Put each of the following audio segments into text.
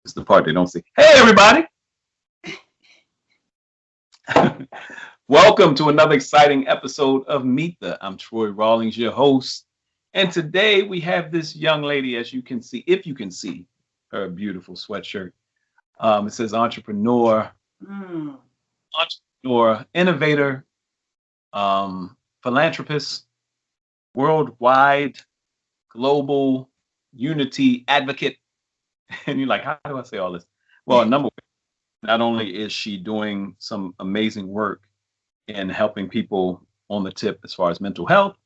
It's the part they don't see. Hey, everybody. Welcome to another exciting episode of MINA. I'm Troy Rawlings, your host. And today we have this young lady, as you can see, if you can see her beautiful sweatshirt. It says entrepreneur, innovator, philanthropist, worldwide, global unity advocate. And you're like, how do I say all this? Well, number one, not only is she doing some amazing work in helping people on the tip as far as mental health,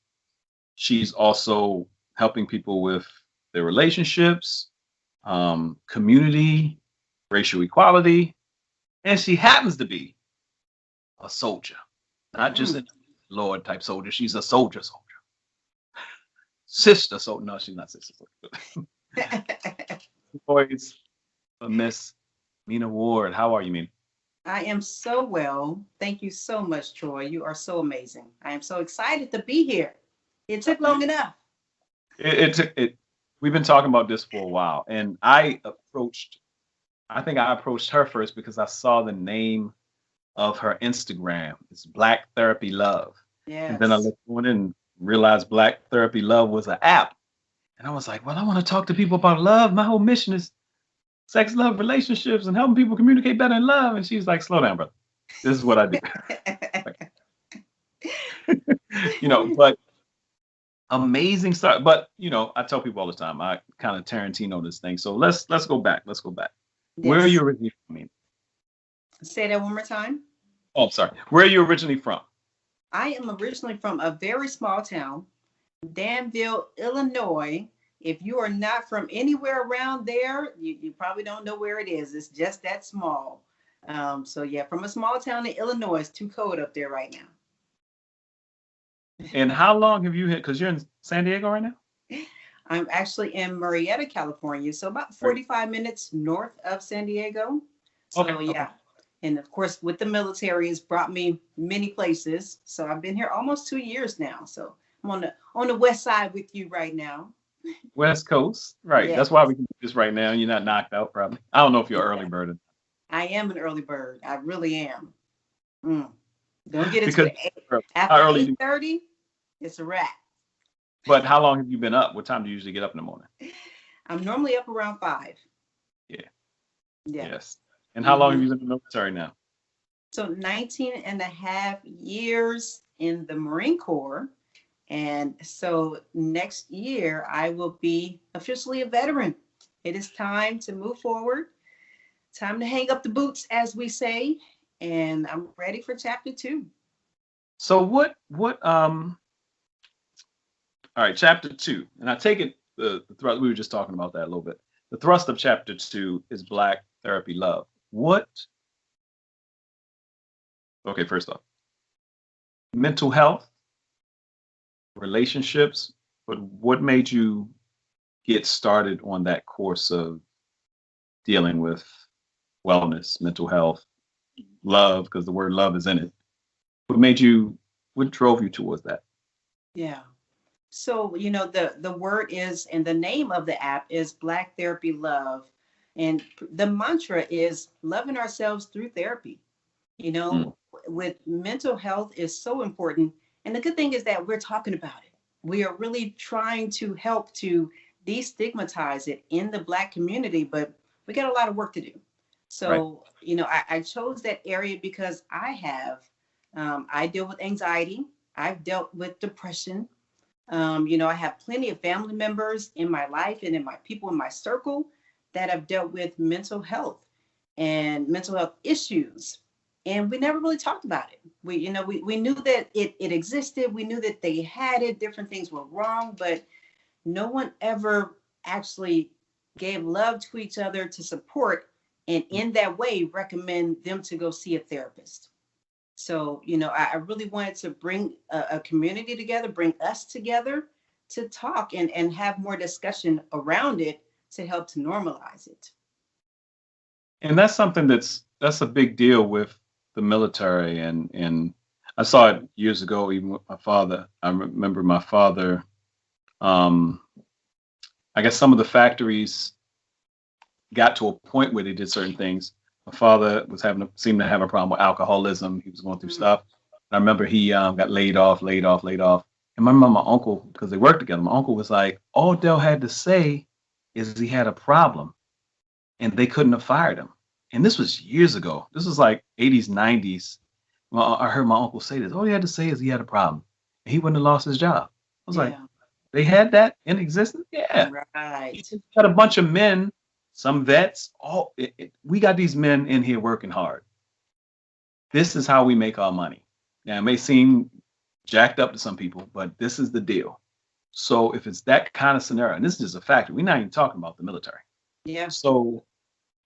she's also helping people with their relationships, community, racial equality, and she happens to be a soldier, not just a Lord type soldier. She's a soldier. Sister soldier. No, she's not sister soldier. Boys, Miss Mina Ward. How are you, Mina? I am so well. Thank you so much, Troy. You are so amazing. I am so excited to be here. It took long enough. It. We've been talking about this for a while, and I think I approached her first because I saw the name of her Instagram. It's Black Therapy Love. And then I Yes. looked on and realized Black Therapy Love was an app. And I was like, well, I want to talk to people about love. My whole mission is sex, love, relationships, and helping people communicate better in love. And she's like, slow down, brother. This is what I do. But amazing start. But I tell people all the time, I kind of Tarantino this thing. So let's go back. Let's go back. Where are you Yes. originally from? Mina? Say that one more time. Oh, I'm sorry. Where are you originally from? I am originally from a very small town, Danville, Illinois. If you are not from anywhere around there, you probably don't know where it is. It's just that small. So yeah, from a small town in Illinois. It's too cold up there right And how long have you hit? Because you're in San Diego right now? now. I'm actually in Murrieta, California, so about Right. 45 minutes north of San Diego. Okay. So Okay. yeah, and of course with the military, it's brought me many places. So I've been here almost 2 years now. So I'm on the west side with you right now. West Coast. Right. Yeah, That's why we can do this right now. You're not knocked out, probably. I don't know if you're early yeah. bird. I am an early bird. I really am. Mm. Don't get into Because it. how After early 8:30, it's a wrap. but how long have you been up? What time do you usually get up in the morning? I'm normally up around 5. Yeah. Yeah. Yes. And how long have hmm you been in the military now? So 19 and a half years in the Marine Corps. And so next year, I will be officially a veteran. It is time to move forward, time to hang up the boots, as we say. And I'm ready for chapter 2. So what all right, chapter 2. And I take it the thrust we were just talking about that a little bit. The thrust of chapter 2 is Black Therapy Love. What okay, first off, mental health, relationships, but what made you get started on that course of dealing with wellness, mental health, love, because the word love is in it. What made you, what drove you towards that? Yeah. So, the word is, and the name of the app is Black Therapy Love. And the mantra is loving ourselves through therapy. You Mm, know, with mental health is so important. And the good thing is that we're talking about it. We are really trying to help to destigmatize it in the Black community, but we got a lot of work to do. right. So, I chose that area because I deal with anxiety. I've dealt with depression. I have plenty of family members in my life and in my people in my circle that have dealt with mental health and mental health issues. And we never really talked about it. We knew that it existed. We knew that they had it. Different things were wrong, but no one ever actually gave love to each other to support and in that way recommend them to go see a therapist. So, I really wanted to bring a community together, bring us together to talk and have more discussion around it to help to normalize it. And that's something that's a big deal with the military and I saw it years ago even with my father. I remember my father, um, I guess some of the factories got to a point where they did certain things. My father was seemed to have a problem with alcoholism. He was going through stuff. I remember he got laid off. And my uncle, because they worked together, my uncle was like, all Dell had to say is he had a problem, and they couldn't have fired him. And this was years ago. This was like 80s, 90s. Well, I heard my uncle say this. All he had to say is he had a problem. He wouldn't have lost his job. I was like, Yeah. they had that in existence? Yeah. Right. You just got a bunch of men, some vets. We got these men in here working hard. This is how we make our money. Now, it may seem jacked up to some people, but this is the deal. So if it's that kind of scenario, and this is just a factor, we're not even talking about the military. Yeah. So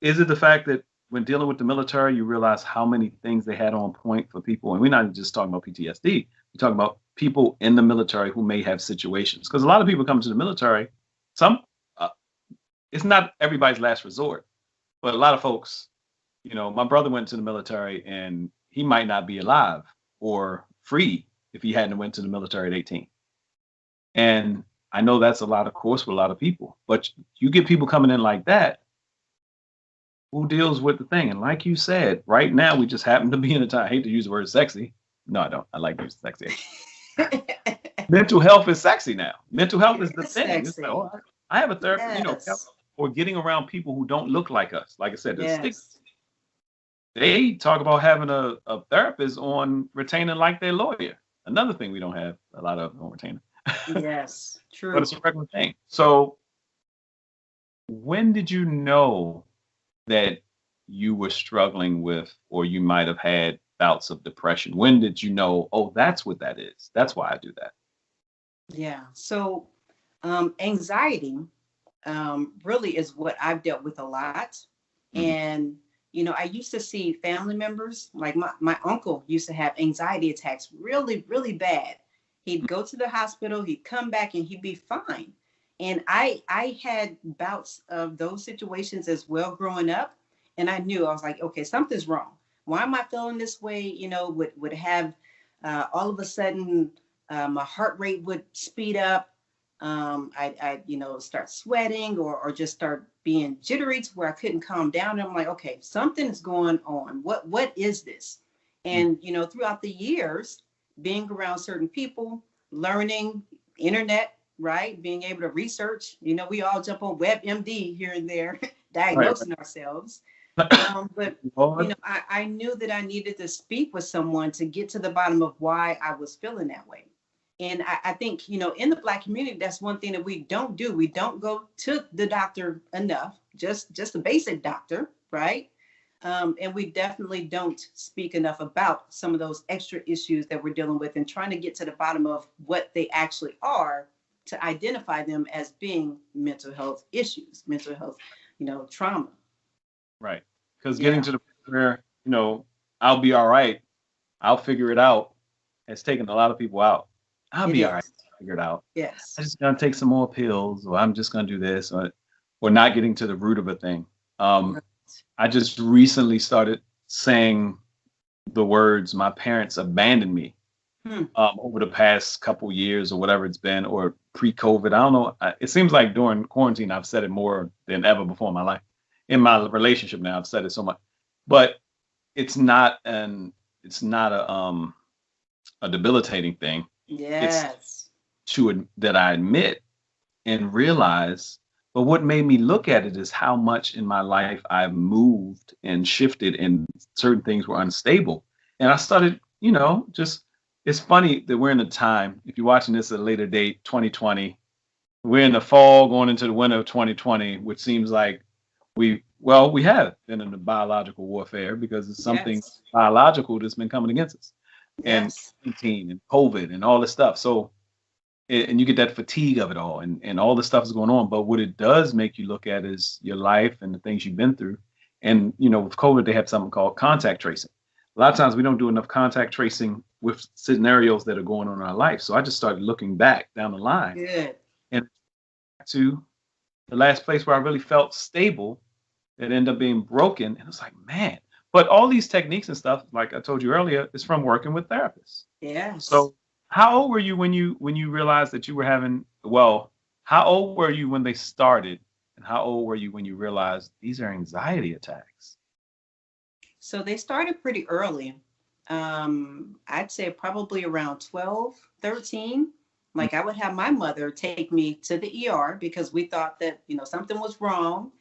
is it the fact that when dealing with the military, you realize how many things they had on point for people? And we're not just talking about PTSD. We're talking about people in the military who may have situations. Because a lot of people come to the military, some, it's not everybody's last resort, but a lot of folks, my brother went to the military and he might not be alive or free if he hadn't went to the military at 18. And I know that's a lot of course for a lot of people, but you get people coming in like that, who deals with the thing? And like you said, right now we just happen to be in a time. I hate to use the word sexy. No, I don't. I like using sexy. Mental health is sexy now. Mental health is the thing. It's like, oh, I have a therapist, Yes. or getting around people who don't look like us. Like I said, Yes. they talk about having a therapist on retainer like their lawyer. Another thing we don't have a lot of on retainer. Yes. But True. it's a regular thing. So when did you know that you were struggling with, or you might have had bouts of depression? When did you know, oh, that's what that is? That's why I do that. Yeah. So anxiety really is what I've dealt with a lot. Mhm. And, I used to see family members, like my uncle used to have anxiety attacks really, really bad. He'd go to the hospital, he'd come back and he'd be fine. And I had bouts of those situations as well growing up. And I knew, I was like, okay, something's wrong. Why am I feeling this way? Would have all of a sudden my heart rate would speed up. I start sweating or just start being jittery to where I couldn't calm down. And I'm like, okay, something is going on. What is this? Mm. And, throughout the years, being around certain people, learning internet, right? Being able to research, we all jump on WebMD here and there, Right. diagnosing ourselves. But, Lord. I knew that I needed to speak with someone to get to the bottom of why I was feeling that way. And I think, in the Black community, that's one thing that we don't do. We don't go to the doctor enough, just a basic doctor, right? And we definitely don't speak enough about some of those extra issues that we're dealing with and trying to get to the bottom of what they actually are to identify them as being mental health issues, mental health, trauma. Right. Because getting Yeah. to the point where, I'll be all right, I'll figure it out, has taken a lot of people out. I'll It be all right, is. figure it out. Yes. I'm just gonna take some more pills, or I'm just gonna do this, or not getting to the root of a thing. Right. I just recently started saying the words, my parents abandoned me, Hmm. over the past couple years or whatever it's been, or pre-COVID. I don't know. It seems like during quarantine, I've said it more than ever before in my life. In my relationship now, I've said it so much, but it's not a debilitating thing. It's Yes. that I admit and realize. But what made me look at it is how much in my life I've moved and shifted, and certain things were unstable. And I started, just it's funny that we're in a time, if you're watching this at a later date, 2020, we're in the fall going into the winter of 2020, which seems like we have been in a biological warfare because it's something Yes. biological that's been coming against us, and Yes. 19 and COVID and all this stuff. So and you get that fatigue of it all, and all the stuff is going on. But what it does make you look at is your life and the things you've been through. And with COVID, they have something called contact tracing. A lot of times we don't do enough contact tracing with scenarios that are going on in our life. So I just started looking back down the line Good. and to the last place where I really felt stable that ended up being broken. And it's like, man, but all these techniques and stuff, like I told you earlier, is from working with therapists. Yes. So how old were you when you realized that you were having, well, how old were you when they started And how old were you when you realized these are anxiety attacks? So they started pretty early. I'd say probably around 12, 13. Mm. Like I would have my mother take me to the ER because we thought that, something was wrong.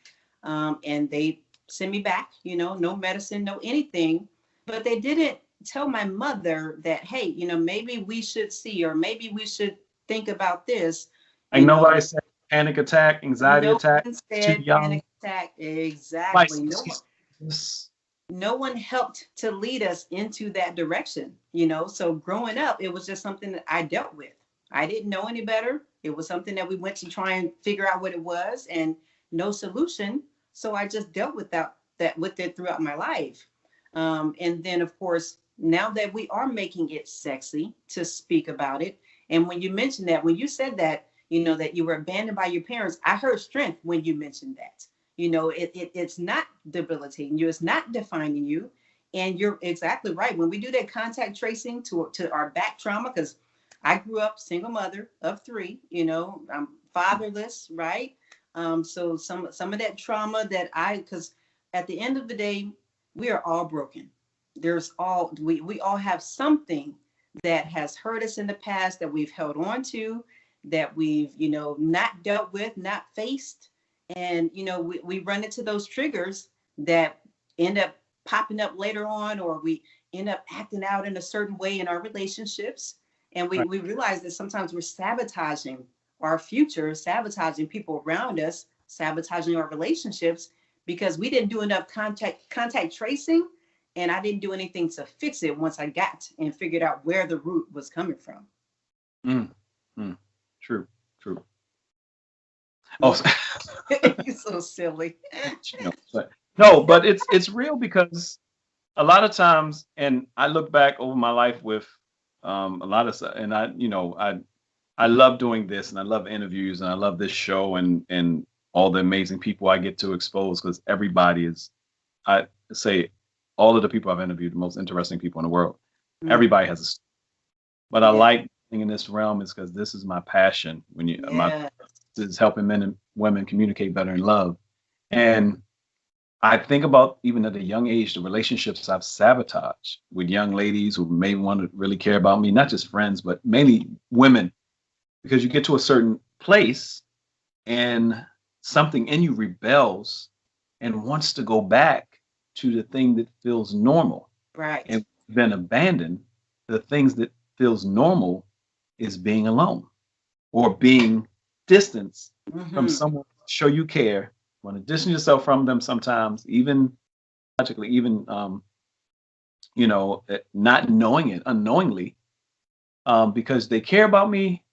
And they sent me back, no medicine, no anything. But they didn't tell my mother that, hey, maybe we should see, or maybe we should think about this, Like you know. nobody said panic attack, anxiety No attack, one too said young. panic attack. Like, Exactly. this. No one helped to lead us into that direction, so growing up it was just something that I dealt with. I didn't know any better. It was something that we went to try and figure out what it was, and no solution. So I just dealt with that with it throughout my life. And then of course, now that we are making it sexy to speak about it, and when you mentioned that, when you said that, that you were abandoned by your parents, I heard strength when you mentioned that. It's not debilitating you, it's not defining you. And you're exactly right. When we do that contact tracing to our back trauma, because I grew up single mother of three, I'm fatherless, right? So some of that trauma that because at the end of the day, we are all broken. We all have something that has hurt us in the past, that we've held on to, that we've, not dealt with, not faced. And, we run into those triggers that end up popping up later on, or we end up acting out in a certain way in our relationships. And we, Right. we realize that sometimes we're sabotaging our future, sabotaging people around us, sabotaging our relationships, because we didn't do enough contact tracing, and I didn't do anything to fix it once I got and figured out where the root was coming from. Mm, mm. True, true. Oh, Yeah. You're so silly. no, but it's real because a lot of times, and I look back over my life with a lot of stuff, and I love doing this, and I love interviews, and I love this show, and all the amazing people I get to expose, because everybody is, I say, all of the people I've interviewed, the most interesting people in the world. Mm, Everybody has a story. But I yeah. like being in this realm is because this is my passion. My Yeah. is helping men and women communicate better in love. And I think about, even at a young age, the relationships I've sabotaged with young ladies who may want to really care about me, not just friends, but mainly women, because you get to a certain place and something in you rebels and wants to go back to the thing that feels normal. Right. And been abandoned, the things that feels normal is being alone or being distanced from Hmm. someone to show you care. Want to distance yourself from them sometimes, even logically, even not knowing it, unknowingly, because they care about me.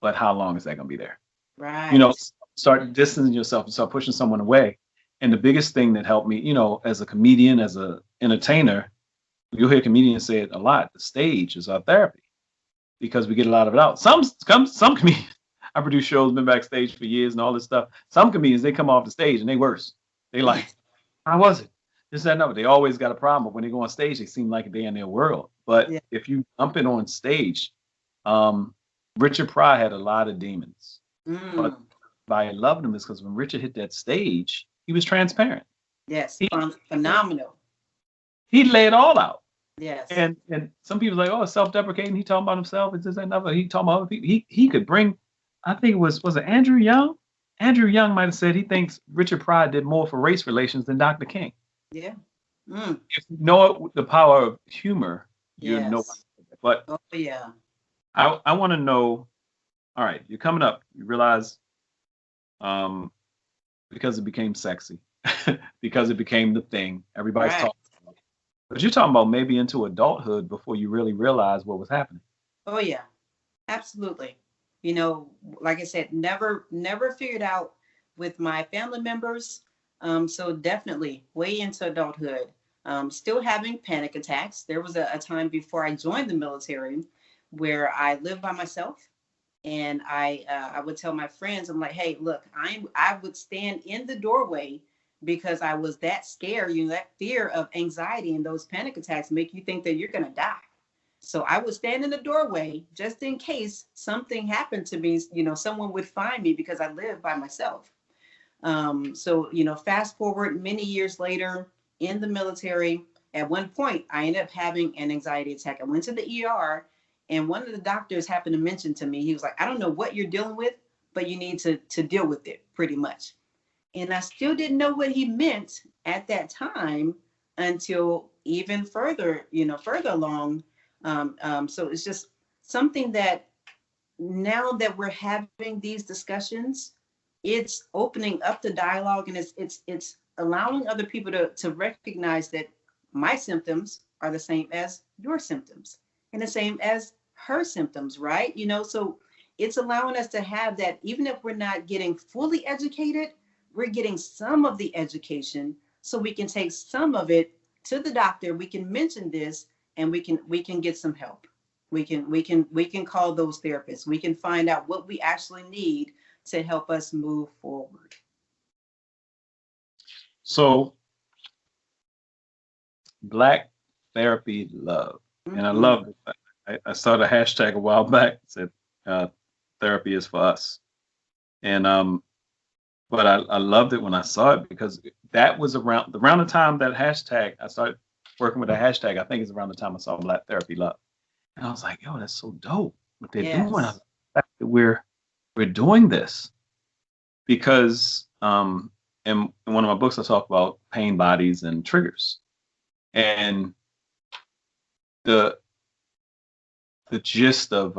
But how long is that going to be there? Right. Start distancing yourself and start pushing someone away. And the biggest thing that helped me, as a comedian, as a entertainer, you'll hear comedians say it a lot. The stage is our therapy because we get a lot of it out. Some comedians, I produce shows, been backstage for years and all this stuff. Some comedians, they come off the stage and they worse. They like, how was it? This, that, no. They always got a problem. But when they go on stage, they seem like they're in their world. But Yeah. if you jump in on stage, um, Richard Pryor had a lot of demons. But Mm. why I loved him is because when Richard hit that stage, he was transparent. Yes. He Phenomenal. he laid it all out. Yes. And some people like, oh, self-deprecating. He talking about himself. It's this and another. He talking about other people. He could bring. I think was it Andrew Young? Andrew Young might have said he thinks Richard Pryor did more for race relations than Dr. King. Yeah. Mm. If you know the power of humor, you know. Yes. But Oh yeah. I want to know. All right, you're coming up. You realize, um, because it became sexy, because it became the thing. Everybody's Right. talking. But you're talking about maybe into adulthood before you really realize what was happening. Oh yeah. Absolutely. You know, like I said, never figured out with my family members. So definitely way into adulthood. Still having panic attacks. There was a time before I joined the military where I lived by myself, and I would tell my friends, I'm like, hey, look, I would stand in the doorway because I was that scared. That fear of anxiety and those panic attacks make you think that you're gonna die. So I would stand in the doorway just in case something happened to me. Someone would find me because I lived by myself. So, you know, fast forward many years later in the military, at one point, I ended up having an anxiety attack. I went to the ER, and one of the doctors happened to mention to me, he was like, I don't know what you're dealing with, but you need to deal with it pretty much. And I still didn't know what he meant at that time until even further, you know, further along. So it's just something that now that we're having these discussions, it's opening up the dialogue, and it's allowing other people to recognize that my symptoms are the same as your symptoms and the same as her symptoms, right? You know, so it's allowing us to have that. Even if we're not getting fully educated, we're getting some of the education, so we can take some of it to the doctor. We can mention this, and we can get some help. We can call those therapists. We can find out what we actually need to help us move forward. So Black Therapy Love. And I Mm-hmm. love it. I started a hashtag a while back, said uh, therapy is for us. And but I loved it when I saw it, because that was around the time that hashtag I started working with a hashtag. I think it's around the time I saw Black Therapy Love. And I was like, yo, that's so dope what they're doing. I Yes. was like, that we're doing this because in one of my books I talk about pain bodies and triggers. And the the gist of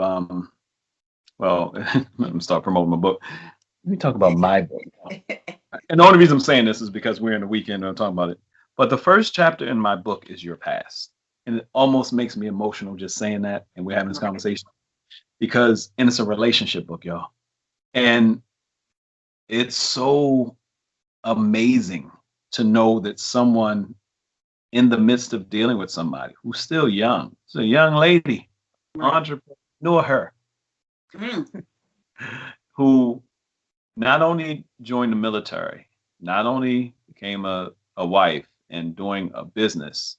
well, let me start promoting my book. Let me talk about my book. And the only reason I'm saying this is because we're in the weekend and I'm talking about it. But the first chapter in my book is your past. And it almost makes me emotional just saying that. And we're having this Right. conversation because, and it's a relationship book, y'all. And it's so amazing to know that someone in the midst of dealing with somebody who's still young, it's a young lady, Right. entrepreneur, her, Mm. who not only joined the military, not only became a wife and doing a business,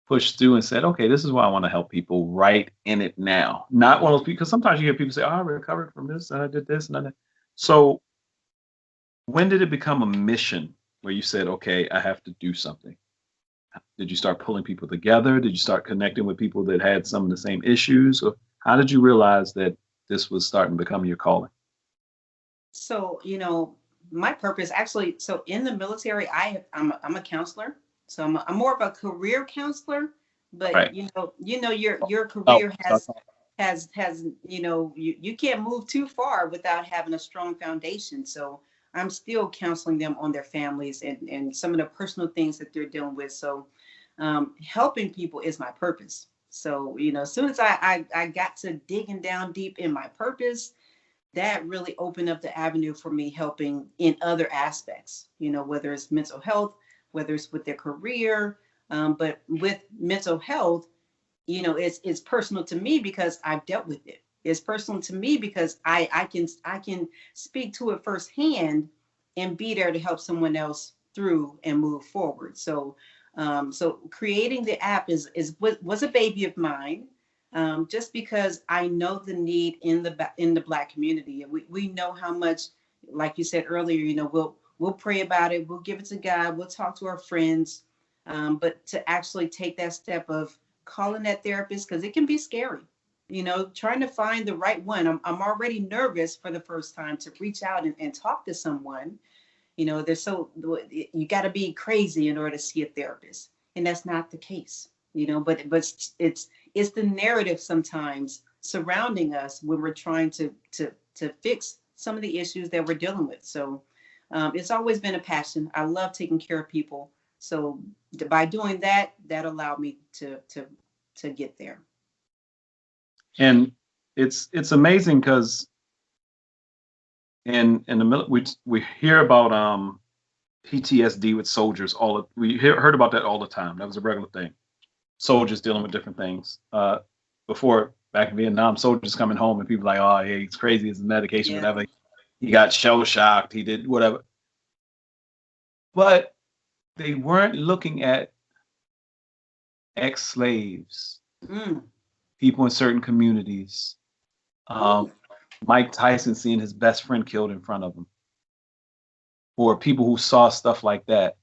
pushed through and said, okay, this is why I want to help people right in it now. Not one of those people, because sometimes you hear people say, oh, I recovered from this, and I did this, and I did. So when did it become a mission where you said, okay, I have to do something? Did you start pulling people together? Did you start connecting with people that had some of the same issues? Or how did you realize that this was starting to become your calling? So, you know, my purpose actually, so in the military, I'm a counselor. So I'm more of a career counselor, but Right. your Oh, career start talking. has you can't move too far without having a strong foundation. So I'm still counseling them on their families and some of the personal things that they're dealing with. So helping people is my purpose. So, you know, as soon as I got to digging down deep in my purpose, that really opened up the avenue for me helping in other aspects, you know, whether it's mental health, whether it's with their career. But with mental health, you know, it's personal to me because I've dealt with it. It's personal to me because I can speak to it firsthand and be there to help someone else through and move forward. So creating the app was a baby of mine, just because I know the need in the Black community, and we know how much, like you said earlier, you know, we'll pray about it, we'll give it to God, we'll talk to our friends, but to actually take that step of calling that therapist, because it can be scary, you know, trying to find the right one. I'm already nervous for the first time to reach out and talk to someone. You know, there's so you got to be crazy in order to see a therapist, and that's not the case. You know, but it's the narrative sometimes surrounding us when we're trying to fix some of the issues that we're dealing with. So it's always been a passion. I love taking care of people. So by doing that, that allowed me to get there. And it's amazing because in the we hear about PTSD with soldiers heard about that all the time. That was a regular thing. Soldiers dealing with different things. Before back in Vietnam, soldiers coming home and people like, oh, yeah, he's crazy. His medication, Yeah. whatever. He got shell shocked. He did whatever. But they weren't looking at ex-slaves, Mm. people in certain communities. Ooh. Um, Mike Tyson seeing his best friend killed in front of him. for people who saw stuff like that,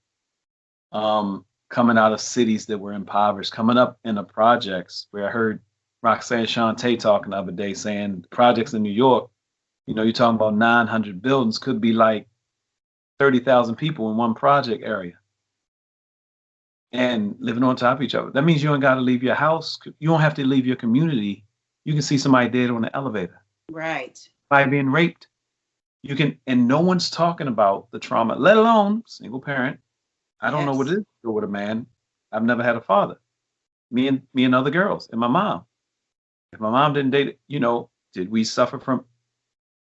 coming out of cities that were impoverished, coming up in the projects where I heard Roxanne Shante talking the other day saying projects in New York, you're talking about 900 buildings, could be like 30,000 people in one project area and living on top of each other. That means you don't got to leave your house. You don't have to leave your community. You can see somebody dead on the elevator. Right. By being raped. You can, and no one's talking about the trauma, let alone single parent. I don't know what it is to go with a man. I've never had a father. Me and other girls and my mom. If my mom didn't date, did we suffer from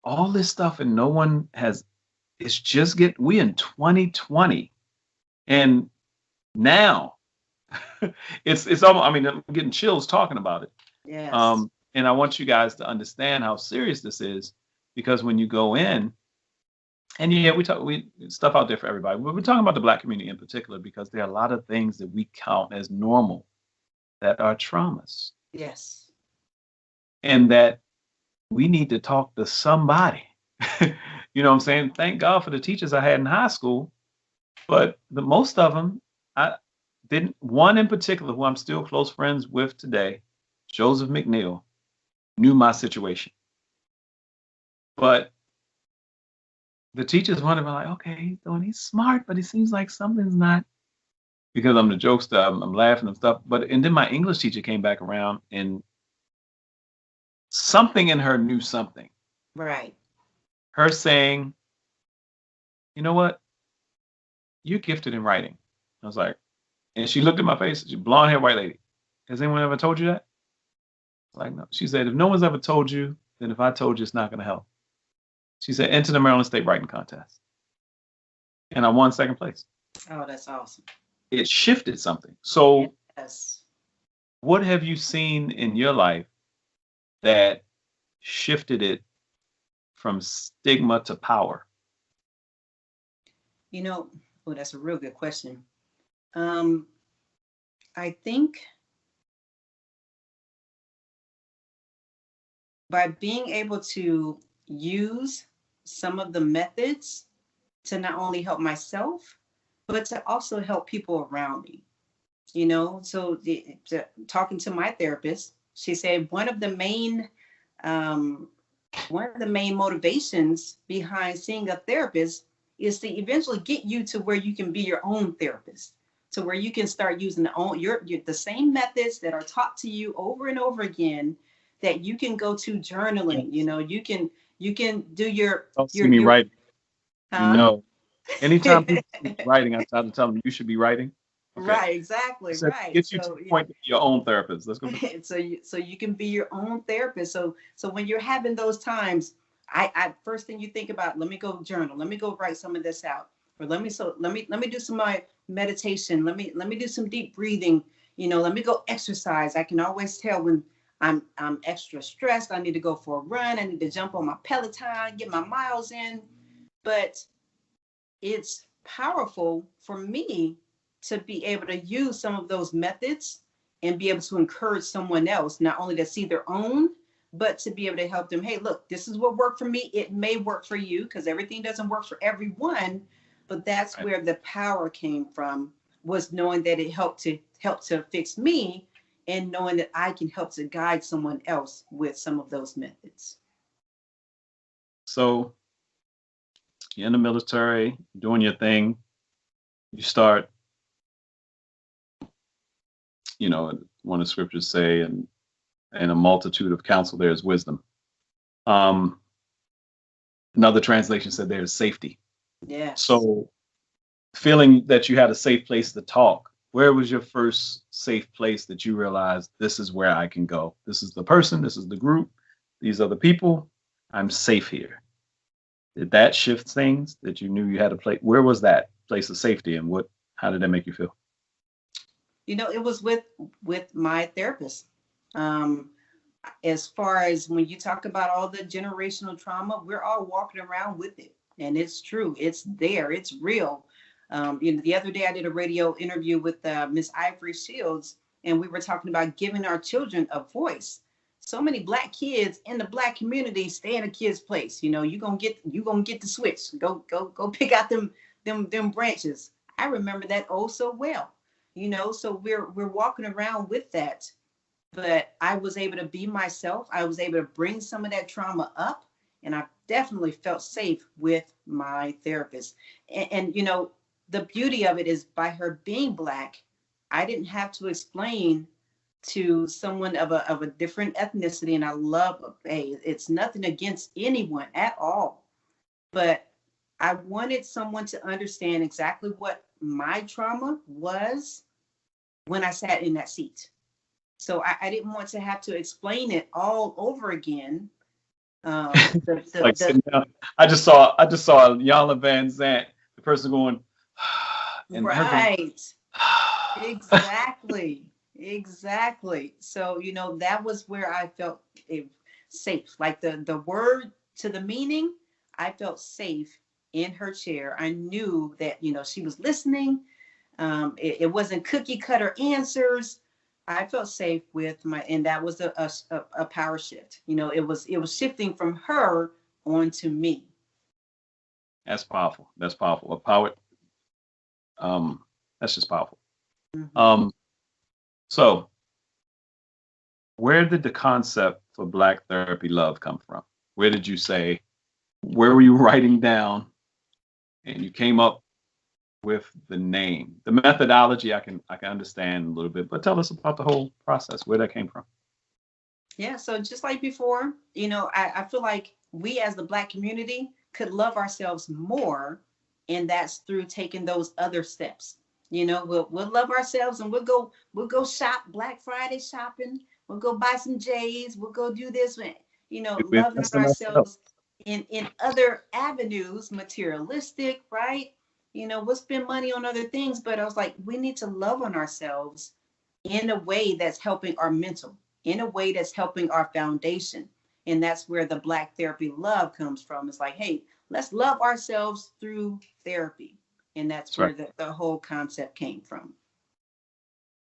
all this stuff? And no one has. It's just we in 2020, and now it's almost. I mean, I'm getting chills talking about it. Yes. And I want you guys to understand how serious this is, because when you go in, and yeah, we stuff out there for everybody, but we're talking about the Black community in particular because there are a lot of things that we count as normal that are traumas. Yes. And that we need to talk to somebody. You know what I'm saying? Thank God for the teachers I had in high school, but most of them, I didn't. One in particular, who I'm still close friends with today, Joseph McNeil, knew my situation. But the teachers wanted to be like, okay, he's smart, but it seems like something's not, because I'm the jokester, I'm laughing and stuff. And then my English teacher came back around, and something in her knew something. Right. Her saying, you know what? You're gifted in writing. I was like, and she looked at my face, she's blonde hair, white lady. Has anyone ever told you that? Like, no. She said, if no one's ever told you, then if I told you, it's not going to help. She said, enter the Maryland State Writing Contest. And I won second place. Oh, that's awesome. It shifted something. So yes. What have you seen in your life that shifted it from stigma to power? That's a real good question. I think by being able to use some of the methods to not only help myself, but to also help people around me. So talking to my therapist, she said one of the main motivations behind seeing a therapist is to eventually get you to where you can be your own therapist, to where you can start using the same methods that are taught to you over and over again, that you can go to journaling. You can do your. Don't see me writing. Huh? Anytime people writing, I try to tell them you should be writing. Okay. Right, exactly, right. Get you to the point to be your own therapist. Let's go. So you can be your own therapist. So when you're having those times, I first thing you think about, let me go journal, let me go write some of this out, or let me do some of my meditation, let me do some deep breathing, let me go exercise. I can always tell when I'm extra stressed. I need to go for a run. I need to jump on my Peloton, get my miles in. But it's powerful for me to be able to use some of those methods and be able to encourage someone else, not only to see their own, but to be able to help them. Hey, look, this is what worked for me. It may work for you, because everything doesn't work for everyone. But that's right. Where the power came from, was knowing that it helped to fix me, and knowing that I can help to guide someone else with some of those methods. So you're in the military, doing your thing. You start, one of the scriptures say, and a multitude of counsel there is wisdom. Another translation said there is safety. Yeah. So feeling that you had a safe place to talk, where was your first safe place that you realized, this is where I can go? This is the person, this is the group, these are the people, I'm safe here. Did that shift things that you knew you had a place? Where was that place of safety, and how did that make you feel? It was with my therapist. As far as when you talk about all the generational trauma, we're all walking around with it. And it's true. It's there. It's real. The other day I did a radio interview with Miss Ivory Shields, and we were talking about giving our children a voice. so many Black kids in the Black community stay in a kid's place. You know, you gonna get the switch. Go pick out them branches. I remember that oh so well. You know, so we're walking around with that, but I was able to be myself. I was able to bring some of that trauma up, and I definitely felt safe with my therapist. And you know, the beauty of it is by her being Black, I didn't have to explain to someone of a different ethnicity. And I love, hey, it's nothing against anyone at all, but I wanted someone to understand exactly what my trauma was when I sat in that seat. So I didn't want to have to explain it all over again. Like sitting down. I just saw Yana Van Zant, the person going, and her going, right, exactly, exactly. So you know that was where I felt safe. Like the word to the meaning, I felt safe in her chair. I knew that you know she was listening. It wasn't cookie cutter answers. I felt safe with my, and that was a power shift. You know, it was shifting from her onto me. that's powerful. That's powerful. A power, um, that's just powerful. Mhm. Um, so where did the concept for Black Therapy Love come from? Where did you say, where were you writing down and you came up with the name? The methodology I can understand a little bit, but tell us about the whole process, where that came from. Yeah, so just like before, you know, I feel like we as the Black community could love ourselves more, and that's through taking those other steps. You know, we'll love ourselves, and we'll go shop Black Friday shopping. We'll go buy some J's. We'll go do this. You know, We loving invest on in ourselves. ourselves in other avenues, materialistic, right? You know, we'll spend money on other things, but I was like, we need to love on ourselves in a way that's helping our mental, in a way that's helping our foundation. And that's where the Black therapy love comes from. It's like, hey, let's love ourselves through therapy. And that's That's right. where the whole concept came from.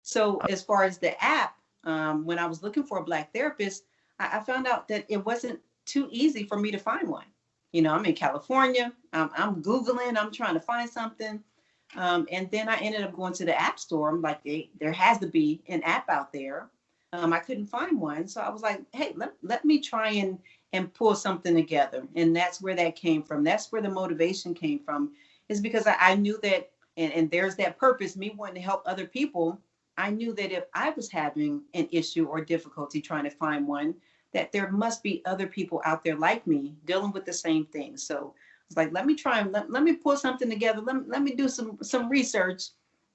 So, as far as the app, when I was looking for a Black therapist, I found out that it wasn't too easy for me to find one. You know, I'm in California, I'm Googling, I'm trying to find something. And then I ended up going to the app store. I'm like, hey, there has to be an app out there. I couldn't find one. So I was like, hey, let me try and pull something together. And that's where that came from. That's where the motivation came from, is because I knew that, and there's that purpose, me wanting to help other people. I knew that if I was having an issue or difficulty trying to find one, that there must be other people out there like me dealing with the same thing. So it's like, let me try and let me pull something together. Let me do some research,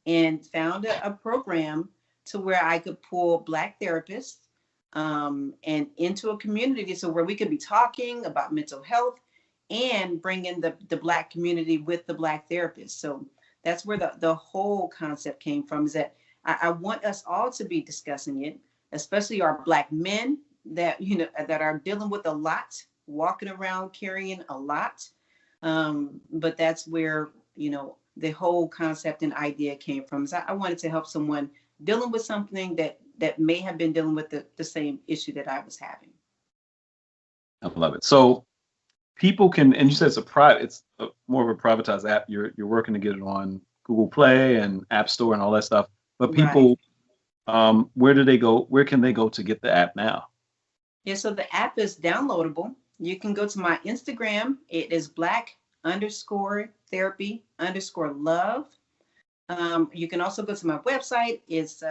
and found a program to where I could pull Black therapists, and into a community, so where we could be talking about mental health and bring in the Black community with the Black therapists. So that's where the whole concept came from, is that I want us all to be discussing it, especially our Black men that, you know, that are dealing with a lot, walking around carrying a lot. But that's where, you know, the whole concept and idea came from. So I wanted to help someone dealing with something that may have been dealing with the same issue that I was having. I love it. So people can, and you said it's more of a privatized app. You're working to get it on Google Play and App Store and all that stuff. But Right. people, where do they go? Where can they go to get the app now? Yeah, so the app is downloadable. You can go to my Instagram. It is Black underscore therapy underscore love. You can also go to my website. It's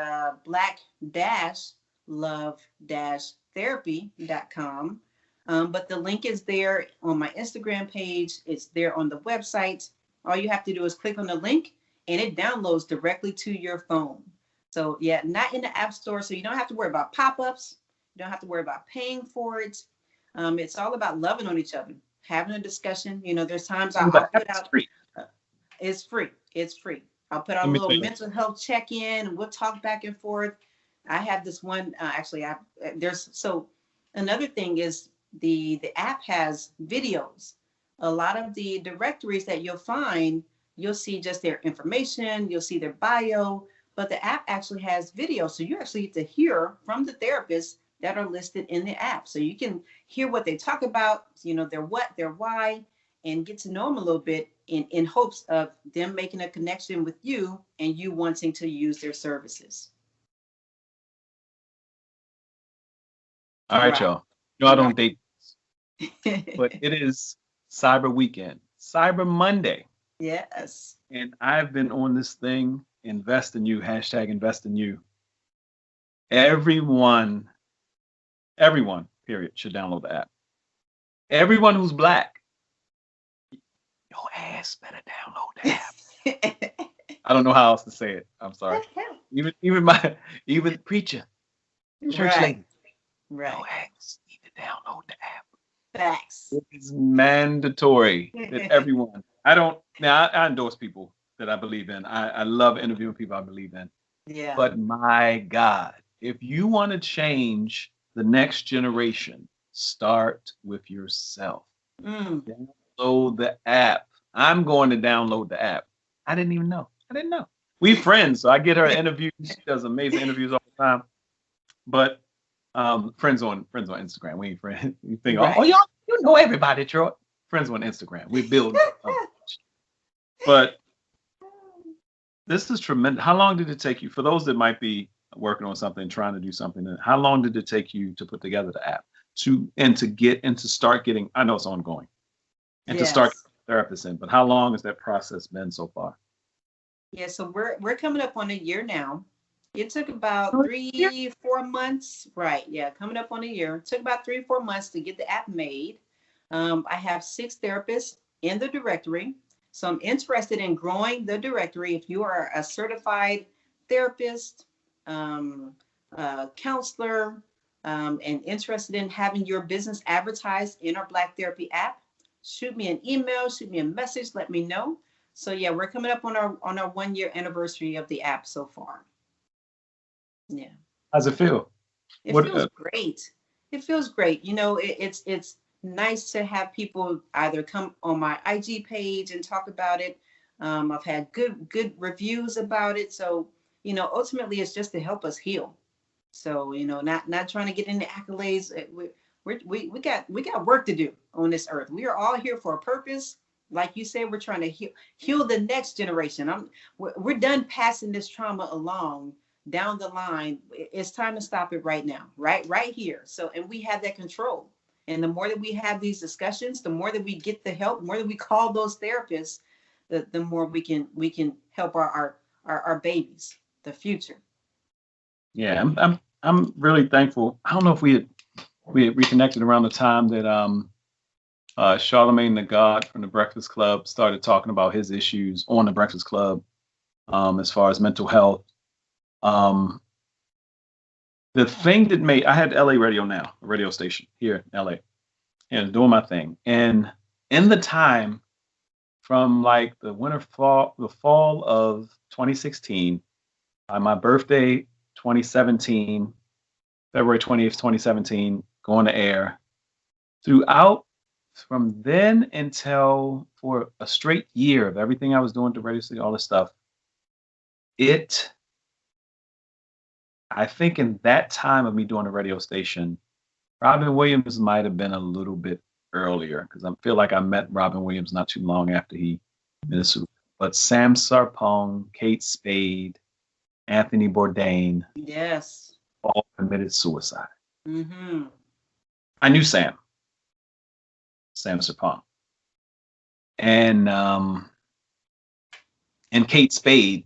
black dash love dash therapy.com. But the link is there on my Instagram page. It's there on the website. All you have to do is click on the link, and it downloads directly to your phone. So, yeah, not in the App Store. So you don't have to worry about pop ups. You don't have to worry about paying for it. It's all about loving on each other, having a discussion. You know, there's times Oh, I'll the app put is out, free. uh, it's free. It's free. I'll put out Let a me little tell you. mental health check in, and we'll talk back and forth. I have this one, actually, there's, so another thing is the app has videos. A lot of the directories that you'll find, you'll see just their information, you'll see their bio, but the app actually has video. So you actually get to hear from the therapist that are listed in the app. So you can hear what they talk about, their what, their why, and get to know them a little bit in hopes of them making a connection with you and you wanting to use their services. All right, Right. y'all. I don't Right. date, but it is Cyber Weekend, Cyber Monday. Yes. And I've been on this thing, invest in you, hashtag invest in you. Everyone, everyone, period, should download the app. Everyone who's black, your ass better download the app. I don't know how else to say it. I'm sorry. Even preacher, church Right. lady, your Right. ass need to download the app. Facts. It is mandatory that everyone. I endorse people that I believe in. I love interviewing people I believe in. Yeah. But my God, if you want to change the next generation, start with yourself. Mm. Download the app. I'm going to download the app. I didn't even know. I didn't know. We friends, so I get her interviews. She does amazing interviews all the time. But friends on Instagram. We ain't friends. You think, oh, Right. you know everybody, Troy. Friends on Instagram. We're building. But this is tremendous. How long did it take you? For those that might be working on something, trying to do something, how long did it take you to put together the app to start getting? I know it's ongoing, and to start Yes. therapists in. But how long has that process been so far? Yeah, so we're coming up on a year now. It took about Oh, yeah. 3, 4 months. Right. Yeah, coming up on a year. It took about 3, 4 months to get the app made. I have 6 therapists in the directory. So I'm interested in growing the directory. If you are a certified therapist, um, counselor, and interested in having your business advertised in our Black Therapy app, shoot me an email, shoot me a message, let me know. So yeah, we're coming up on our 1 year anniversary of the app so far. Yeah, How's it feel? it What? feels great. It feels great. It's nice to have people either come on my IG page and talk about it. I've had good reviews about it. So ultimately, it's just to help us heal. So not trying to get into accolades. We got work to do on this earth. We are all here for a purpose. Like you said, we're trying to heal the next generation. We're done passing this trauma along down the line. It's time to stop it right now, right here. So, and we have that control. And the more that we have these discussions, the more that we get the help, the more that we call those therapists, the more we can help our babies, the future. Yeah, I'm really thankful. I don't know if we had reconnected around the time that Charlemagne the God from the Breakfast Club started talking about his issues on the Breakfast Club, as far as mental health. Um, the thing that made I had LA radio now, a radio station here in LA, and doing my thing. And in the time from like the fall of 2016, my birthday, 2017, February 20th, 2017, going to air. Throughout from then until for a straight year of everything I was doing to radio station, all this stuff, it I think in that time of me doing a radio station, Robin Williams might have been a little bit earlier because I feel like I met Robin Williams not too long after he missed. But Sam Sarpong, Kate Spade, Anthony Bourdain Yes. all committed suicide. Mm-hmm. I knew Sam Sarpong, and Kate Spade.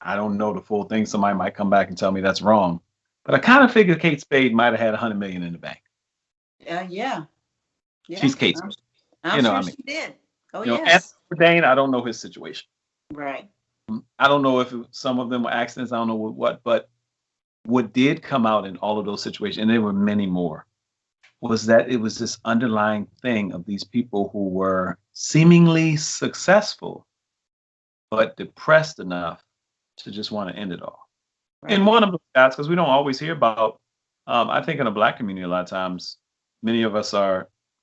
I don't know the full thing. Somebody might come back and tell me that's wrong, but I kind of figured Kate Spade might have had 100 million in the bank. Yeah. Yeah. She's Kate Spade. I'm You know, sure I mean, she did. Oh Anthony yes. Bourdain, I don't know his situation. Right. I don't know if some of them were accidents. I don't know what, but what did come out in all of those situations, and there were many more, was that it was this underlying thing of these people who were seemingly successful, but depressed enough to just want to end it all. And Right. one of the stats, because we don't always hear about, I think in the Black community, a lot of times, many of us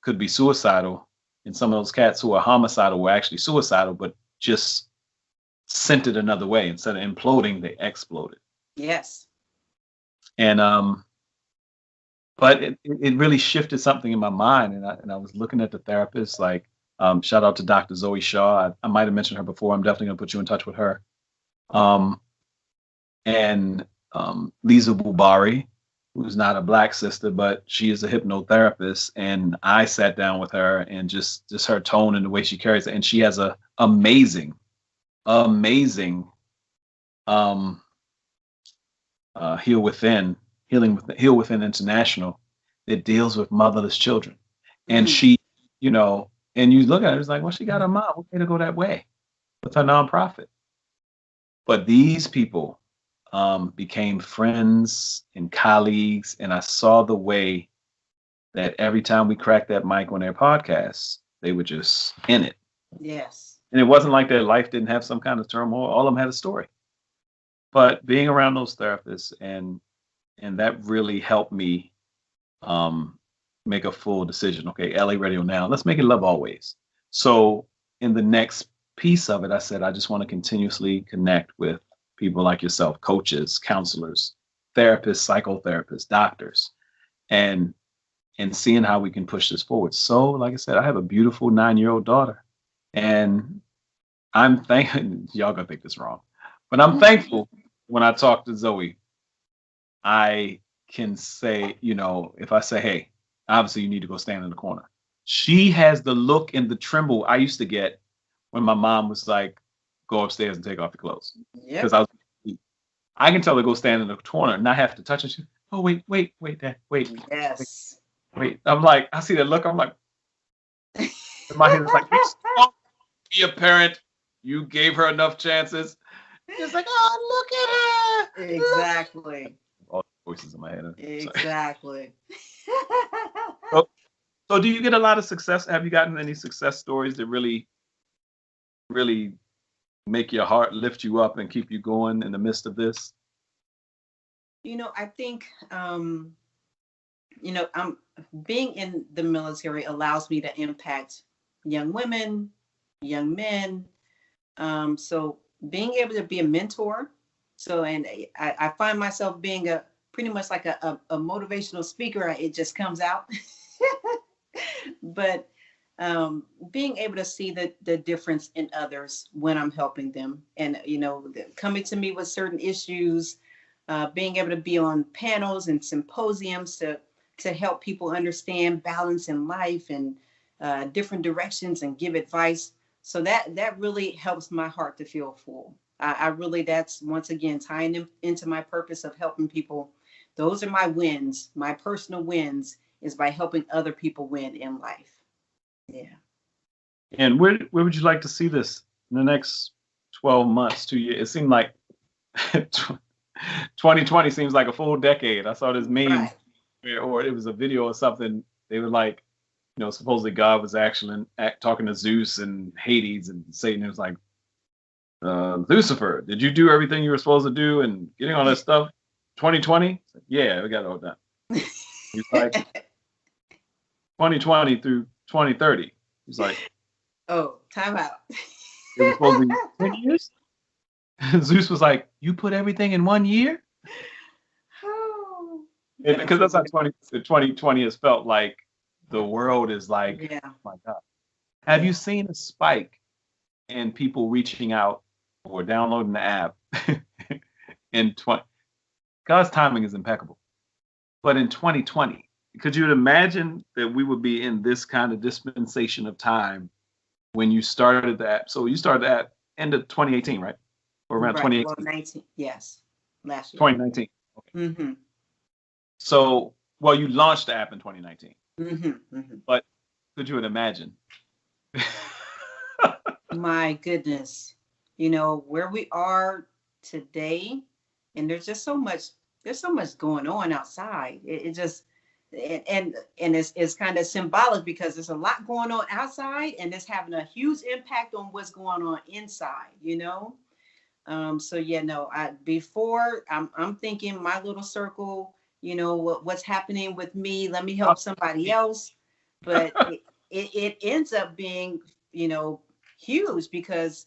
could be suicidal, and some of those cats who are homicidal were actually suicidal, but just sent it another way. Instead of imploding, they exploded. Yes. And but it really shifted something in my mind, and I was looking at the therapist, like, shout out to Dr. Zoe Shaw. I might have mentioned her before. I'm definitely gonna put you in touch with her. Um, and Lisa Bubari, who's not a black sister, but she is a hypnotherapist. And I sat down with her, and just her tone and the way she carries it. And she has a amazing, amazing um, Heal Within International that deals with motherless children. And Mm. she, and you look at it, it's like, well, she got her mom. Okay to go that way with her nonprofit. But these people became friends and colleagues, and I saw the way that every time we cracked that mic on their podcast, they were just in it. Yes. And it wasn't like their life didn't have some kind of turmoil. All of them had a story. But being around those therapists and that really helped me um, make a full decision. Okay, LA Radio Now, let's make it Love Always. So in the next piece of it, I said, I just want to continuously connect with people like yourself, coaches, counselors, therapists, psychotherapists, doctors, and seeing how we can push this forward. So, like I said, I have a beautiful 9-year-old daughter, and I'm thankful. Y'all gonna think this wrong, but I'm thankful when I talk to Zoe. I can say, if I say, hey, obviously you need to go stand in the corner. She has the look and the tremble I used to get when my mom was like, go upstairs and take off your clothes. Yep. Because I can tell her to go stand in the corner and not have to touch her. She, oh, wait, Dad, wait. Yes. Wait. I'm like, I see that look. I'm like, in my head, it's like, you're supposed to be a parent. You gave her enough chances. It's like, oh, look at her. Exactly. All the voices in my head. Exactly. So do you get a lot of success? Have you gotten any success stories that really, really make your heart lift you up and keep you going in the midst of this? I think, I'm being in the military allows me to impact young women, young men. So being able to be a mentor. So, and I find myself being pretty much like a motivational speaker. It just comes out. But being able to see the difference in others when I'm helping them, and coming to me with certain issues, being able to be on panels and symposiums to help people understand balance in life and different directions and give advice. So that really helps my heart to feel full. I really, that's once again tying them into my purpose of helping people. Those are my wins. My personal wins is by helping other people win in life. Yeah. And where would you like to see this in the next 12 months, 2 years? It seemed like 2020 seems like a full decade. I saw this meme, or it was a video or something. They were like, supposedly God was actually talking to Zeus and Hades, and Satan was like, Lucifer, did you do everything you were supposed to do and getting all that stuff? 2020? Yeah, we got it all done. He's like, 2020 through 2030. He's like, oh, time out. It was supposed to be 10 years? Zeus was like, you put everything in 1 year? Oh, Because that's how 2020 has felt like. The world is like, yeah. oh my God. Have you seen a spike in people reaching out or downloading the app in 20? God's timing is impeccable. But in 2020, could you imagine that we would be in this kind of dispensation of time when you started the app? So you started the app end of 2018, right? Or around 2018? Well, 19, yes. Last year. 2019. Okay. Mm-hmm. So, well, you launched the app in 2019. Mm-hmm. Mm-hmm. But could you imagine? My goodness. Where we are today, and there's so much going on outside. It just, and it's kind of symbolic because there's a lot going on outside and it's having a huge impact on what's going on inside, So yeah, no, before I'm thinking my little circle, what's happening with me, let me help somebody else. But it ends up being, huge because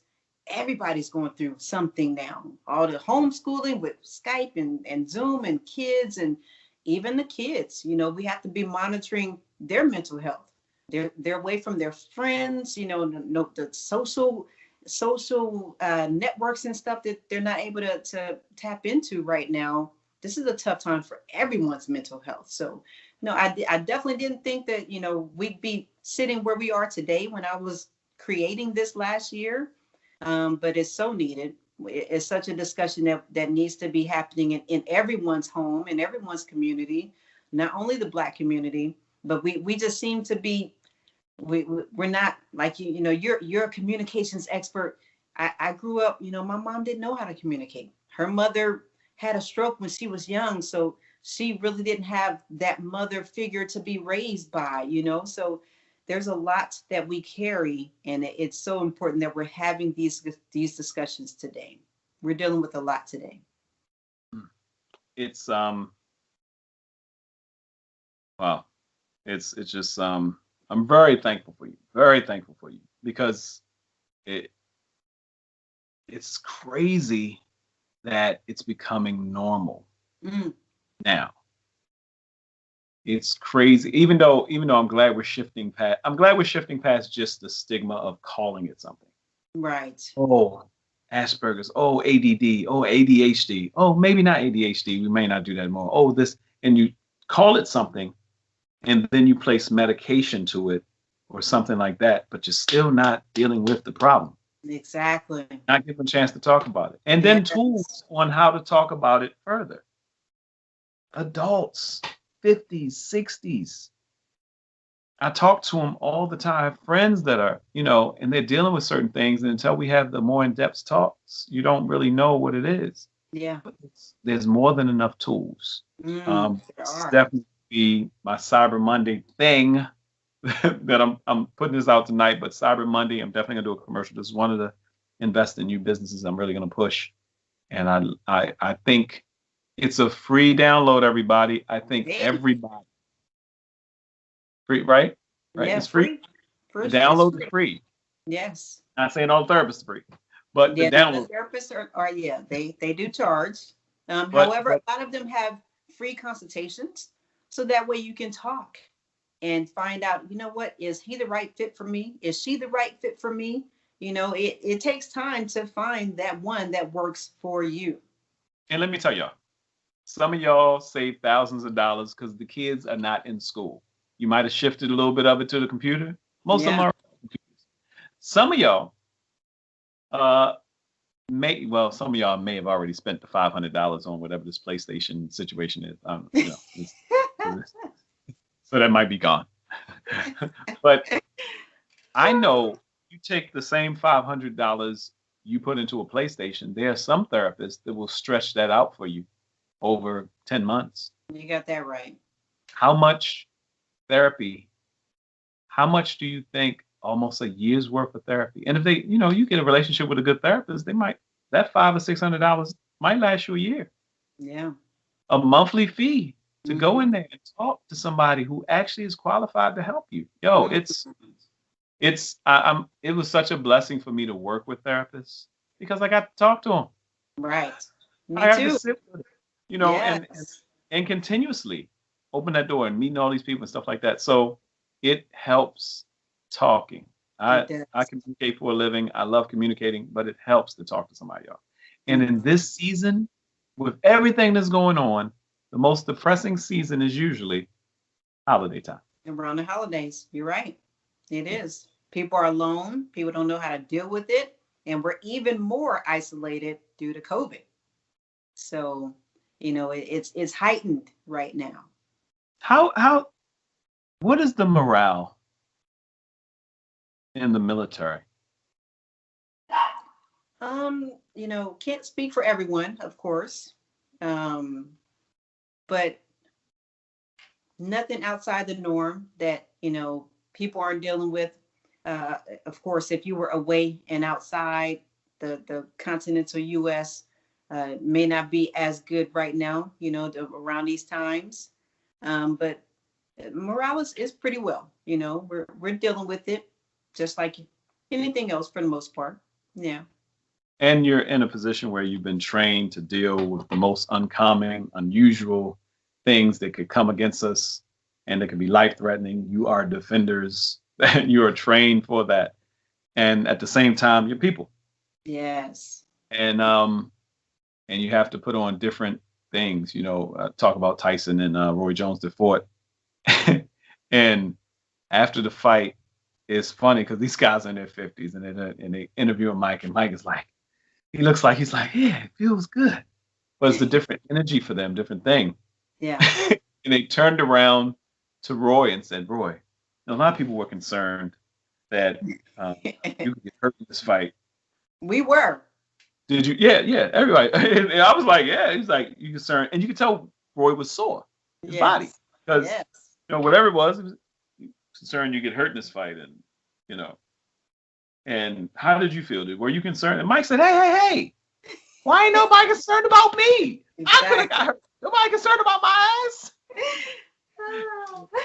everybody's going through something now. All the homeschooling with Skype and Zoom and kids, and even the kids, we have to be monitoring their mental health. They're away from their friends, the social networks and stuff that they're not able to tap into right now. This is a tough time for everyone's mental health. So, no, I definitely didn't think that, we'd be sitting where we are today when I was creating this last year. But it's so needed. It's such a discussion that needs to be happening in everyone's home, in everyone's community, not only the Black community, but we just seem to be, we're not like, you're a communications expert. I grew up, my mom didn't know how to communicate. Her mother had a stroke when she was young. So she really didn't have that mother figure to be raised by, so there's a lot that we carry, and it's so important that we're having these discussions today. We're dealing with a lot today. It's wow. It's just I'm very thankful for you. Very thankful for you, because it's crazy that it's becoming normal now. It's crazy. Even though I'm glad we're shifting past just the stigma of calling it something. Right. Oh, Asperger's. Oh, ADD. Oh, ADHD. Oh, maybe not ADHD. We may not do that more. Oh, this, and you call it something, and then you place medication to it or something like that, but you're still not dealing with the problem. Exactly. Not given a chance to talk about it. And then tools on how to talk about it further. Adults, 50s, 60s. I talk to them all the time. Friends that are, and they're dealing with certain things. And until we have the more in-depth talks, you don't really know what it is. Yeah. But there's more than enough tools. It's definitely my Cyber Monday thing that I'm putting this out tonight. But Cyber Monday, I'm definitely gonna do a commercial. This is one of the invest in new businesses I'm really gonna push. And I think it's a free download, everybody. I think everybody. Free, right? Right? Yeah, It's free. The download is free. Yes. Not saying all therapists are free, but the download. The therapists are they do charge. However, a lot of them have free consultations, so that way you can talk and find out, what, is he the right fit for me? Is she the right fit for me? It takes time to find that one that works for you. And let me tell y'all, some of y'all save thousands of dollars because the kids are not in school. You might have shifted a little bit of it to the computer. Most of them are computers. Some of y'all some of y'all may have already spent the $500 on whatever this PlayStation situation is. So that might be gone. But I know you take the same $500 you put into a PlayStation. There are some therapists that will stretch that out for you over 10 months. You got that right. How much therapy? How much do you think? Almost a year's worth of therapy. And if they, you get a relationship with a good therapist, that $500 or $600 might last you a year. Yeah. A monthly fee to go in there and talk to somebody who actually is qualified to help you. It was such a blessing for me to work with therapists because I got to talk to them. Right. Me I got too. to sit with them, and continuously open that door and meeting all these people and stuff like that. So it helps talking. I communicate for a living. I love communicating, but it helps to talk to somebody, y'all. And in this season, with everything that's going on, the most depressing season is usually holiday time. Around the holidays. You're right. It is. People are alone. People don't know how to deal with it. And we're even more isolated due to COVID. So, it's heightened right now. What is the morale in the military? Can't speak for everyone, of course. But nothing outside the norm that, people aren't dealing with. Of course, if you were away and outside the continental US, may not be as good right now, around these times. But morale is pretty well, we're dealing with it just like anything else for the most part. Yeah. And you're in a position where you've been trained to deal with the most uncommon, unusual, things that could come against us and that could be life threatening. You are defenders. You are trained for that. And at the same time, you're people. Yes. And you have to put on different things. Talk about Tyson and Roy Jones that fought. And after the fight, it's funny because these guys are in their 50s and they interview Mike, and Mike is like, he's like, yeah, it feels good. But it's a different energy for them, different thing. Yeah. And they turned around to Roy and said, Roy, a lot of people were concerned that you could get hurt in this fight. We were. Did you? Yeah, yeah, everybody. And I was like, yeah. He's like, you concerned, and you could tell Roy was sore, his body, because whatever it was concerned you get hurt in this fight, and And how did you feel? Were you concerned? And Mike said, hey, why ain't nobody concerned about me? Exactly. I could have got hurt. Nobody concerned about my ass.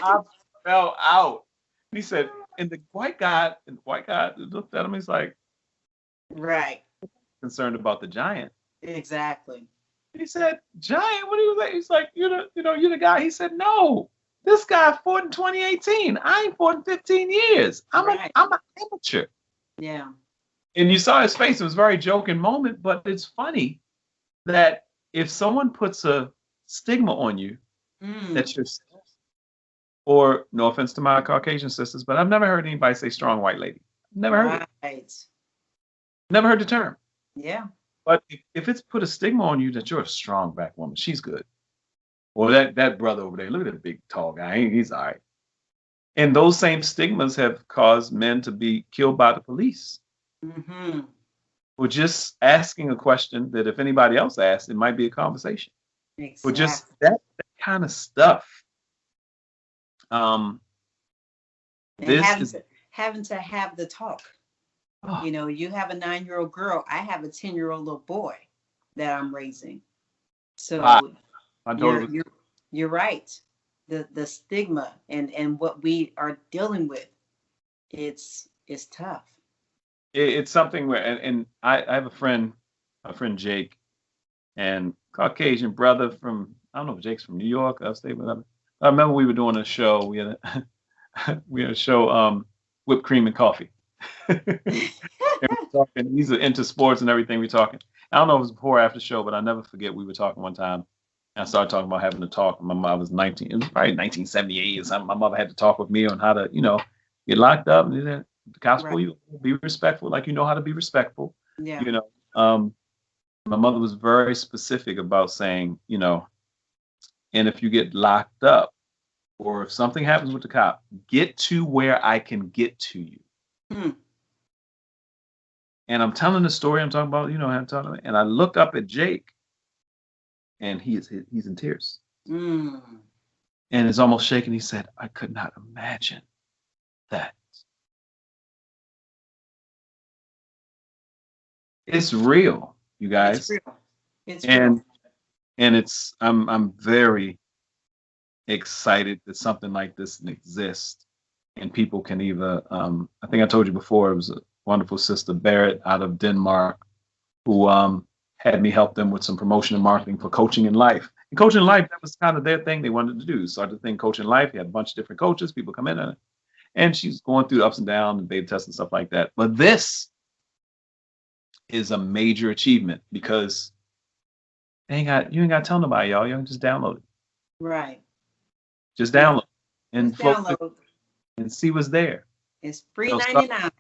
I fell out. He said, and the white guy looked at him. He's like, right. Concerned about the giant. Exactly. He said, giant? What do you think? He's like, you're the guy. He said, no, this guy fought in 2018. I ain't fought in 15 years. I'm an amateur. Yeah. And you saw his face. It was a very joking moment, but it's funny that if someone puts a stigma on you, that's your, or no offense to my Caucasian sisters, but I've never heard anybody say strong white lady. Never heard it. Never heard the term. Yeah. But if it's put a stigma on you that you're a strong black woman, she's good. Or that brother over there, look at that big tall guy. He's all right. And those same stigmas have caused men to be killed by the police. Mm-hmm. Or just asking a question that if anybody else asked, it might be a conversation. Exactly. Or just that kind of stuff. Having to have the talk. Oh. You have a 9-year-old girl. I have a 10-year-old little boy that I'm raising. So you're right. The stigma and what we are dealing with, it's tough. It's something where, and I have a friend Jake, and Caucasian brother from, I don't know if Jake's from New York, upstate, whatever. I remember we were doing a show. We had a show, Whipped Cream and Coffee. And we're talking, he's into sports and everything. We're talking. I don't know if it was before or after the show, but I never forget we were talking one time. And I started talking about having to talk. My mom was 19. It was probably 1978 or something. My mother had to talk with me on how to, get locked up. And the cops pull you, be respectful, like how to be respectful. Yeah. My mother was very specific about saying, and if you get locked up or if something happens with the cop, get to where I can get to you. And I'm telling the story I'm talking about, I'm talking, and I look up at Jake, and he's in tears. And it's almost shaking. He said, I could not imagine that. It's real, you guys. It's real. It's real. And it's I'm very excited that something like this exists, and people can either I think I told you before, it was a wonderful sister, Barrett, out of Denmark, who had me help them with some promotion and marketing for Coaching in Life. And Coaching in Life, that was kind of their thing they wanted to do. Started the thing Coaching in Life. They had a bunch of different coaches, people come in, and she's going through the ups and downs and beta tests and stuff like that. But this is a major achievement because you ain't got to tell nobody, y'all. You can just download it. Right. Just download and download and see what's there. It's free 99.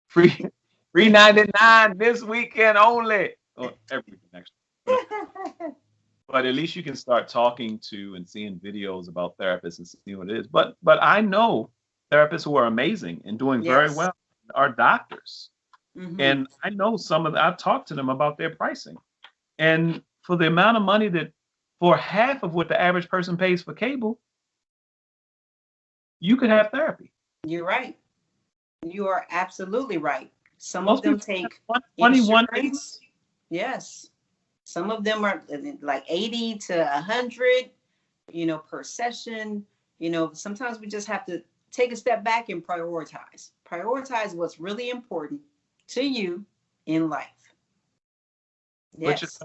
Free 99 this weekend only. Or every weekend actually. But at least you can start talking to and seeing videos about therapists and see what it is. But I know therapists who are amazing and doing very well are doctors. Mm-hmm. And I know I've talked to them about their pricing. And for the amount of money that, for half of what the average person pays for cable, you could have therapy. You're right. You are absolutely right. Some of them take 21 days. Yes. Some of them are like 80 to 100, per session. Sometimes we just have to take a step back and prioritize. Prioritize what's really important to you in life. Yes.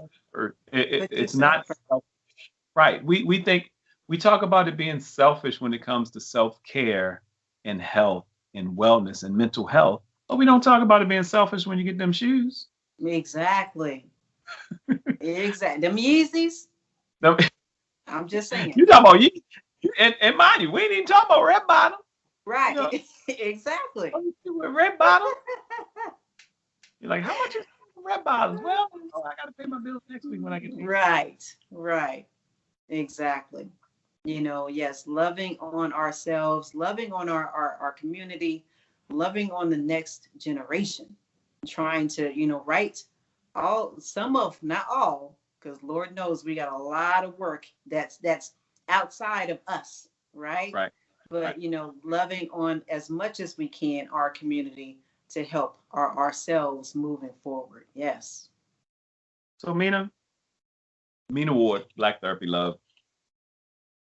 It's not selfish. Right. We think We talk about it being selfish when it comes to self-care and health and wellness and mental health, but we don't talk about it being selfish when you get them shoes. Exactly. Exactly. Them Yeezys. Them- I'm just saying. You talking about and mind you, we ain't even talking about red bottom. You know, Right. Exactly. with red bottom. You're like, how much is red bottoms? Well, oh, I got to pay my bills next week when I get these. Right. Right. Exactly. Yes, loving on ourselves, loving on our community, loving on the next generation, trying to, right some of, not all, because Lord knows we got a lot of work that's outside of us, right? Right, right. But, loving on as much as we can our community to help ourselves moving forward. Yes. So Mina Ward, Black Therapy Love.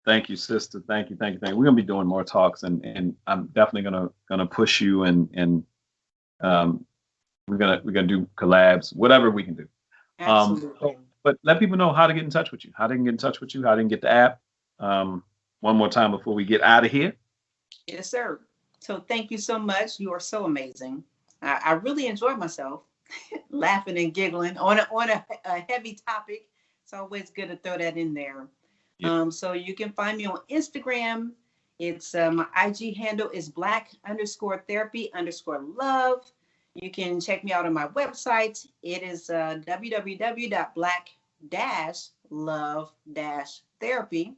Thank you, sister. Thank you, thank you, thank you. We're gonna be doing more talks, and I'm definitely gonna push you, and um, we're gonna do collabs, whatever we can do. Absolutely. But let people know how to get in touch with you, how they can get in touch with you, how they can get the app. One more time before we get out of here. Yes, sir. So thank you so much. You are so amazing. I really enjoyed myself laughing and giggling on a heavy topic. It's always good to throw that in there. Yeah. So you can find me on Instagram. It's my IG handle is black_therapy_love. You can check me out on my website. It is www.black-love-therapy.com.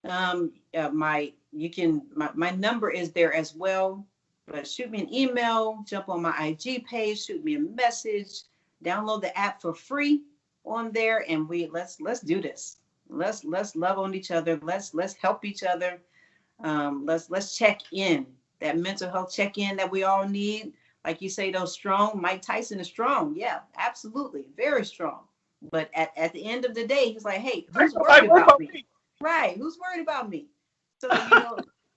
My number is there as well. But shoot me an email, jump on my IG page, shoot me a message, download the app for free on there, and let's do this. Let's love on each other. Let's help each other. Let's check in, that mental health check in that we all need. Like you say, those strong. Mike Tyson is strong. Yeah, absolutely, very strong. But at the end of the day, he's like, hey, who's worried about me? Right. Who's worried about me? So,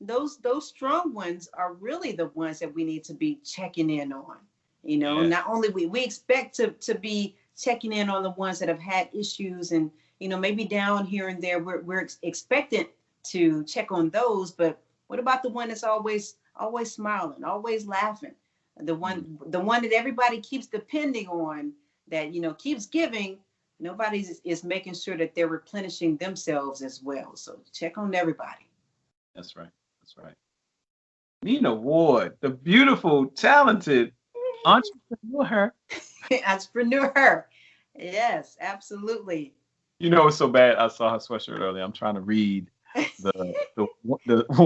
those strong ones are really the ones that we need to be checking in on. Yeah. Not only we expect to be checking in on the ones that have had issues and, maybe down here and there, we're expectant to check on those. But what about the one that's always smiling, always laughing? The one that everybody keeps depending on, that, keeps giving. Nobody is making sure that they're replenishing themselves as well. So check on everybody. That's right. That's right. Mina Ward, the beautiful, talented entrepreneur. Entrepreneur. Yes, absolutely. It's so bad. I saw her sweatshirt earlier. I'm trying to read the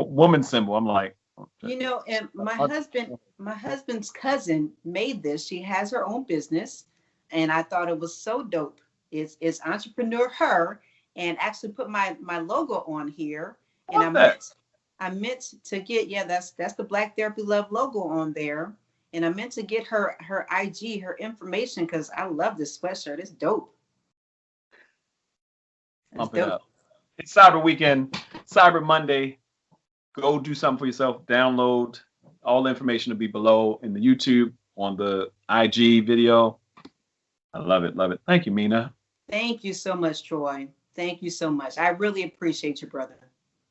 woman symbol. I'm like, And my husband's cousin made this. She has her own business, and I thought it was so dope. It's entrepreneur her, and actually put my logo on here. And I meant to get, that's the Black Therapy Love logo on there. And I meant to get her IG, her information, because I love this sweatshirt. It's dope. Pump it up. It's Cyber Weekend, Cyber Monday. Go do something for yourself. Download. All the information will be below in the YouTube, on the IG video. I love it. Love it. Thank you, Mina. Thank you so much, Troy. Thank you so much. I really appreciate you, brother.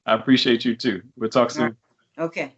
I appreciate you too. We'll talk soon. Okay.